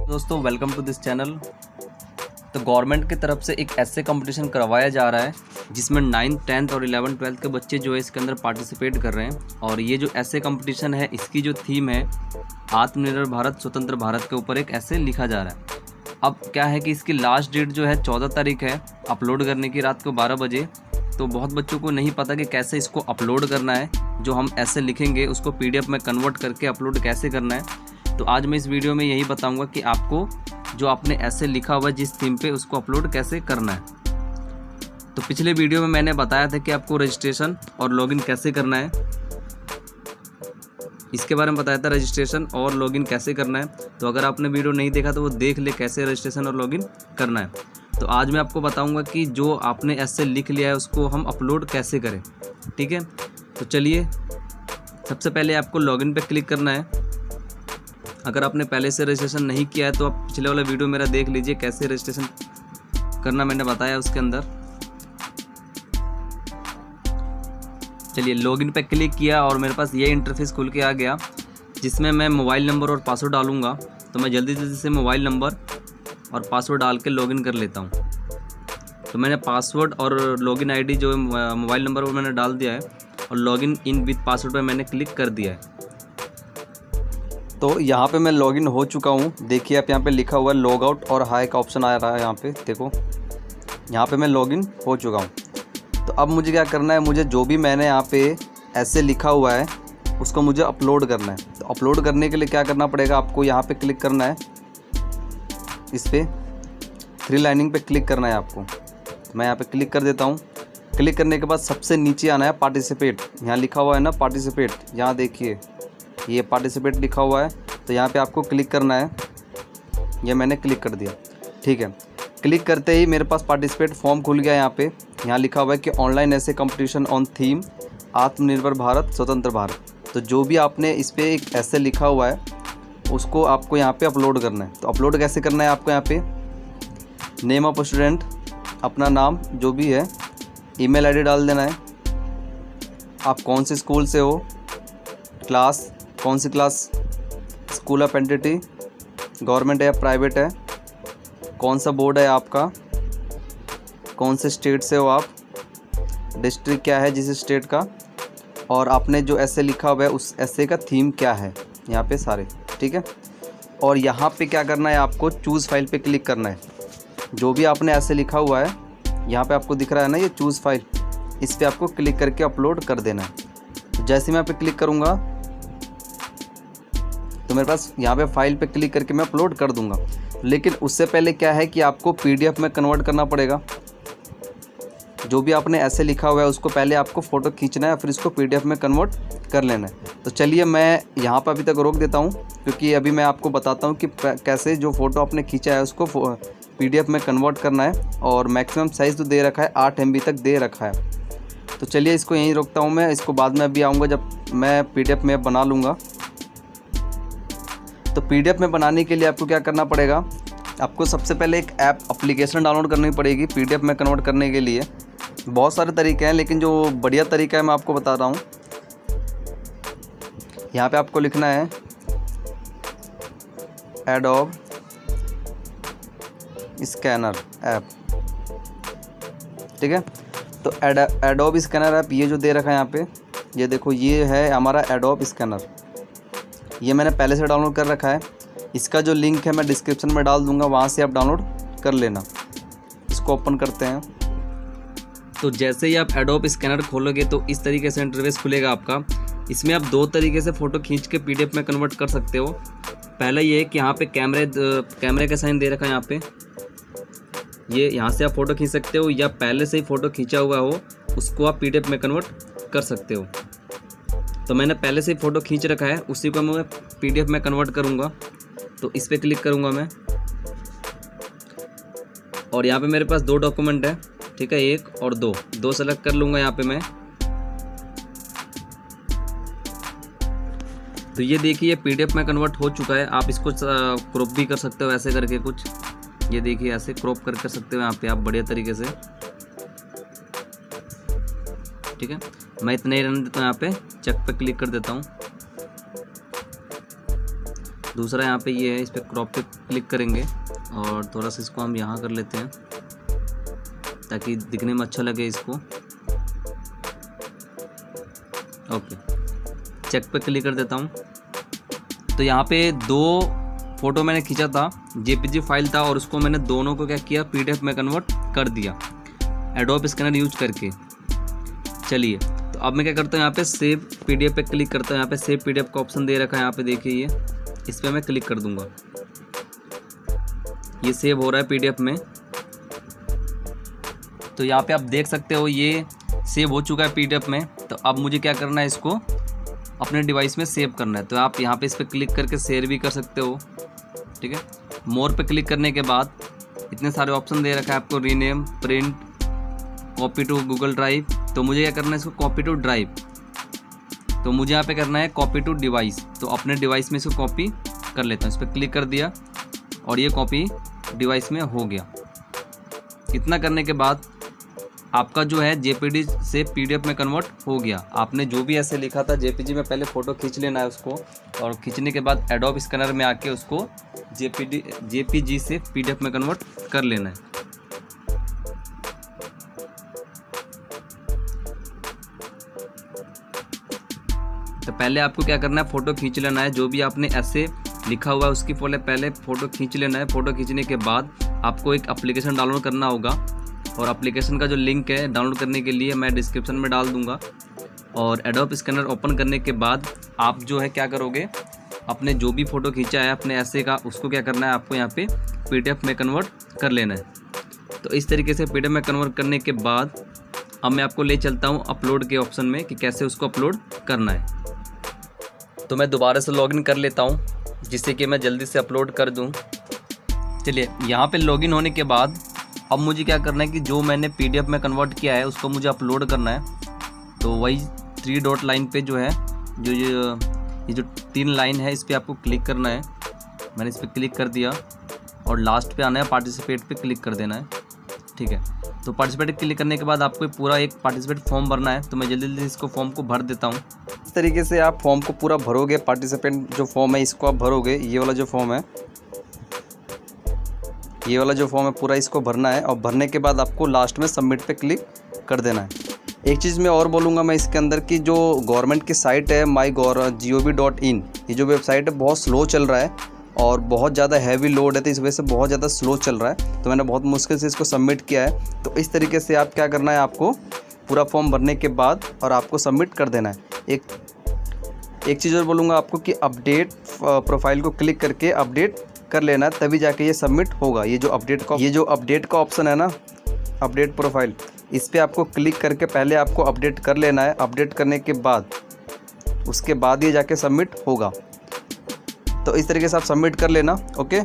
दोस्तों welcome to this channel. तो government की तरफ से एक ऐसे कंपटीशन करवाया जा रहा है जिसमें 9th 10th और 11th 12th के बच्चे जो है इसके अंदर पार्टिसिपेट कर रहे हैं। और ये जो ऐसे कंपटीशन है इसकी जो थीम है आत्मनिर्भर भारत स्वतंत्र भारत के ऊपर एक ऐसे लिखा जा रहा है। अब क्या है कि इसकी लास्ट डेट जो है 14 तारीख है अपलोड करने की, रात को 12 बजे। तो बहुत बच्चों को नहीं पता कि कैसे इसको अपलोड करना है, जो हम ऐसे लिखेंगे उसको PDF में कन्वर्ट करके अपलोड कैसे करना है। तो आज मैं इस वीडियो में यही बताऊंगा कि आपको जो आपने ऐसे लिखा हुआ जिस थीम पे उसको अपलोड कैसे करना है। तो पिछले वीडियो में मैंने बताया था कि आपको रजिस्ट्रेशन और लॉगिन कैसे करना है, इसके बारे में बताया था रजिस्ट्रेशन और लॉगिन कैसे करना है। तो अगर आपने वीडियो नहीं देखा तो वो देख ले कैसे रजिस्ट्रेशन और लॉगिन करना है। तो आज मैं आपको बताऊंगा कि जो आपने ऐसे लिख लिया है उसको हम अपलोड कैसे करें। ठीक है, तो चलिए सबसे पहले आपको लॉगिन पे क्लिक करना है। अगर आपने पहले से रजिस्ट्रेशन नहीं किया है तो आप पिछले वाला वीडियो मेरा देख लीजिए, कैसे रजिस्ट्रेशन करना मैंने बताया उसके अंदर। चलिए लॉगिन पे क्लिक किया और मेरे पास ये इंटरफेस खुल के आ गया जिसमें मैं मोबाइल नंबर और पासवर्ड डालूंगा। तो मैं जल्दी जल्दी से मोबाइल नंबर और पासवर्ड डाल के लॉगिन कर लेता हूँ। तो मैंने पासवर्ड और लॉगिन ID जो मोबाइल नंबर वो मैंने डाल दिया है और लॉगिन इन विद पासवर्ड पर मैंने क्लिक कर दिया है। तो यहाँ पे मैं लॉगिन हो चुका हूँ। देखिए आप यहाँ पे लिखा हुआ है लॉग आउट और हाई का ऑप्शन आ रहा है। यहाँ पे देखो, यहाँ पे मैं लॉगिन हो चुका हूँ। तो अब मुझे क्या करना है, मुझे जो भी मैंने यहाँ पे ऐसे लिखा हुआ है उसको मुझे अपलोड करना है। तो अपलोड करने के लिए क्या करना पड़ेगा, आपको यहाँ पे क्लिक करना है, इस पर 3 लाइनिंग पे क्लिक करना है आपको। तो मैं यहाँ पे क्लिक कर देता हूँ। क्लिक करने के बाद सबसे नीचे आना है पार्टिसिपेट। यहाँ लिखा हुआ है ना पार्टिसिपेट, यहाँ देखिए ये पार्टिसिपेट लिखा हुआ है। तो यहाँ पे आपको क्लिक करना है। ये मैंने क्लिक कर दिया। ठीक है, क्लिक करते ही मेरे पास पार्टिसिपेट फॉर्म खुल गया। यहाँ पे यहाँ लिखा हुआ है कि ऑनलाइन ऐसे कंपटीशन ऑन थीम आत्मनिर्भर भारत स्वतंत्र भारत। तो जो भी आपने इस पर एक ऐसे लिखा हुआ है उसको आपको यहाँ पे अपलोड करना है। तो अपलोड कैसे करना है, आपको यहाँ पे नेम ऑफ स्टूडेंट, अपना नाम जो भी है, ईमेल ID डाल देना है, आप कौन से स्कूल से हो, क्लास कौन सी class, school of entity government है या प्राइवेट है, कौन सा बोर्ड है आपका, कौन से स्टेट से हो आप, डिस्ट्रिक्ट क्या है जिस स्टेट का, और आपने जो ऐसे लिखा हुआ है उस ऐसे का थीम क्या है, यहाँ पे सारे। ठीक है, और यहाँ पे क्या करना है, आपको चूज़ फाइल पे क्लिक करना है। जो भी आपने ऐसे लिखा हुआ है यहाँ पे आपको दिख रहा है ना ये चूज़ फाइल, इस पर आपको क्लिक करके अपलोड कर देना है। जैसे मैं यहाँ पे क्लिक करूँगा तो मेरे पास यहाँ पे फाइल पे क्लिक करके मैं अपलोड कर दूंगा। लेकिन उससे पहले क्या है कि आपको PDF में कन्वर्ट करना पड़ेगा। जो भी आपने ऐसे लिखा हुआ है उसको पहले आपको फ़ोटो खींचना है, फिर इसको PDF में कन्वर्ट कर लेना है। तो चलिए मैं यहाँ पर अभी तक रोक देता हूँ, क्योंकि अभी मैं आपको बताता हूँ कि कैसे जो फ़ोटो आपने खींचा है उसको PDF में कन्वर्ट करना है। और मैक्सिमम साइज़ तो दे रखा है 8 MB तक दे रखा है। तो चलिए इसको यहीं रोकता हूँ मैं, इसको बाद में अभी आऊँगा जब मैं PDF में बना लूँगा। तो PDF में बनाने के लिए आपको क्या करना पड़ेगा, आपको सबसे पहले एक ऐप एप्लीकेशन डाउनलोड करनी पड़ेगी PDF में कन्वर्ट करने के लिए। बहुत सारे तरीके हैं लेकिन जो बढ़िया तरीका है मैं आपको बता रहा हूँ। यहाँ पे आपको लिखना है एडोब स्कैनर ऐप। ठीक है, तो एडोब स्कैनर ऐप ये जो दे रखा है यहाँ पे, ये देखो ये है हमारा एडोब स्कैनर। ये मैंने पहले से डाउनलोड कर रखा है। इसका जो लिंक है मैं डिस्क्रिप्शन में डाल दूंगा, वहाँ से आप डाउनलोड कर लेना। इसको ओपन करते हैं। तो जैसे ही आप एडोब स्कैनर खोलोगे तो इस तरीके से इंटरफेस खुलेगा आपका। इसमें आप 2 तरीके से फ़ोटो खींच के PDF में कन्वर्ट कर सकते हो। पहला ये है कि यहाँ पे कैमरे का साइन दे रखा है यहाँ पे, ये यहाँ से आप फ़ोटो खींच सकते हो, या पहले से ही फ़ोटो खींचा हुआ हो उसको आप PDF में कन्वर्ट कर सकते हो। तो मैंने पहले से ही फ़ोटो खींच रखा है, उसी को मैं PDF में कन्वर्ट करूँगा। तो इस पर क्लिक करूँगा मैं, और यहाँ पे मेरे पास 2 डॉक्यूमेंट है। ठीक है, 1 और 2 सेलेक्ट कर लूँगा यहाँ पे मैं। तो ये देखिए PDF में कन्वर्ट हो चुका है। आप इसको क्रॉप भी कर सकते हो ऐसे करके कुछ, ये देखिए ऐसे क्रॉप कर सकते हो यहाँ पे आप बढ़िया तरीके से। ठीक है, मैं इतना ही रहने देता हूँ। यहाँ पे चेक पे क्लिक कर देता हूँ। दूसरा यहाँ पे ये है, इस पर क्रॉप पे क्लिक करेंगे और थोड़ा सा इसको हम यहाँ कर लेते हैं ताकि दिखने में अच्छा लगे इसको। ओके, चेक पे क्लिक कर देता हूँ। तो यहाँ पे 2 फ़ोटो मैंने खींचा था, जेपीजी फाइल था, और उसको मैंने दोनों को क्या किया, पीडीएफ में कन्वर्ट कर दिया एडोब स्कैनर यूज करके। चलिए, तो अब मैं क्या करता हूँ, यहाँ पे सेव पीडीएफ पे क्लिक करता हूँ। यहाँ पे सेव पीडीएफ का ऑप्शन दे रखा है, यहाँ पे देखिए ये, इस पर मैं क्लिक कर दूंगा। ये सेव हो रहा है पीडीएफ में। तो यहाँ पे आप देख सकते हो ये सेव हो चुका है पीडीएफ में। तो अब मुझे क्या करना है, इसको अपने डिवाइस में सेव करना है। तो आप यहाँ पे इस पर क्लिक करके शेयर भी कर सकते हो, ठीक है। मोर पे क्लिक करने के बाद इतने सारे ऑप्शन दे रखा है आपको, rename, print, copy to Google Drive. तो मुझे क्या करना है, इसको कॉपी टू ड्राइव। तो मुझे यहाँ पे करना है कॉपी टू डिवाइस। तो अपने डिवाइस में इसको कॉपी कर लेता हूँ। इस पर क्लिक कर दिया और ये कॉपी डिवाइस में हो गया। इतना करने के बाद आपका जो है जेपीडी से पीडीएफ में कन्वर्ट हो गया। आपने जो भी ऐसे लिखा था जेपीजी में पहले फ़ोटो खींच लेना है उसको, और खींचने के बाद एडोब स्कैनर में आके उसको जेपीजी से पीडीएफ में कन्वर्ट कर लेना है। तो पहले आपको क्या करना है, फ़ोटो खींच लेना है। जो भी आपने ऐसे लिखा हुआ है उसकी पहले फ़ोटो खींच लेना है। फ़ोटो खींचने के बाद आपको एक एप्लीकेशन डाउनलोड करना होगा, और एप्लीकेशन का जो लिंक है डाउनलोड करने के लिए मैं डिस्क्रिप्शन में डाल दूंगा। और एडोब स्कैनर ओपन करने के बाद आप जो है क्या करोगे, अपने जो भी फ़ोटो खींचा है अपने ऐसे का, उसको क्या करना है, आपको यहाँ पे पीडीएफ में कन्वर्ट कर लेना है। तो इस तरीके से पीडीएफ में कन्वर्ट करने के बाद अब मैं आपको ले चलता हूँ अपलोड के ऑप्शन में कि कैसे उसको अपलोड करना है। तो मैं दोबारा से लॉगिन कर लेता हूँ जिससे कि मैं जल्दी से अपलोड कर दूँ। चलिए, यहाँ पे लॉगिन होने के बाद अब मुझे क्या करना है कि जो मैंने पीडीएफ में कन्वर्ट किया है उसको मुझे अपलोड करना है। तो वही 3 डॉट लाइन पे जो है, ये जो 3 लाइन है, इस पर आपको क्लिक करना है। मैंने इस पर क्लिक कर दिया और लास्ट पे आना है, पार्टिसिपेट पे क्लिक कर देना है, ठीक है। तो पार्टिसिपेट क्लिक करने के बाद आपको पूरा एक पार्टिसिपेट फॉर्म भरना है। तो मैं जल्दी जल्दी इसको फॉर्म को भर देता हूँ। इस तरीके से आप फॉर्म को पूरा भरोगे। पार्टिसिपेंट जो फॉर्म है इसको आप भरोगे, ये वाला जो फॉर्म है, ये वाला जो फॉर्म है पूरा इसको भरना है। और भरने के बाद आपको लास्ट में सबमिट पे क्लिक कर देना है। एक चीज़ मैं और बोलूँगा मैं इसके अंदर की, जो गवर्नमेंट की साइट है mygov.in, ये जो वेबसाइट है बहुत स्लो चल रहा है और बहुत ज़्यादा हैवी लोड है, तो इस वजह से बहुत ज़्यादा स्लो चल रहा है। तो मैंने बहुत मुश्किल से इसको सबमिट किया है। तो इस तरीके से आप क्या करना है, आपको पूरा फॉर्म भरने के बाद और आपको सबमिट कर देना है। एक चीज़ और बोलूँगा आपको कि अपडेट प्रोफाइल को क्लिक करके अपडेट कर लेना है, तभी जाके ये सबमिट होगा। ये जो अपडेट का ऑप्शन है ना, अपडेट प्रोफाइल, इस पर आपको क्लिक करके पहले आपको अपडेट कर लेना है। अपडेट करने के बाद उसके बाद ये जाके सबमिट होगा। तो इस तरीके से आप सबमिट कर लेना। ओके।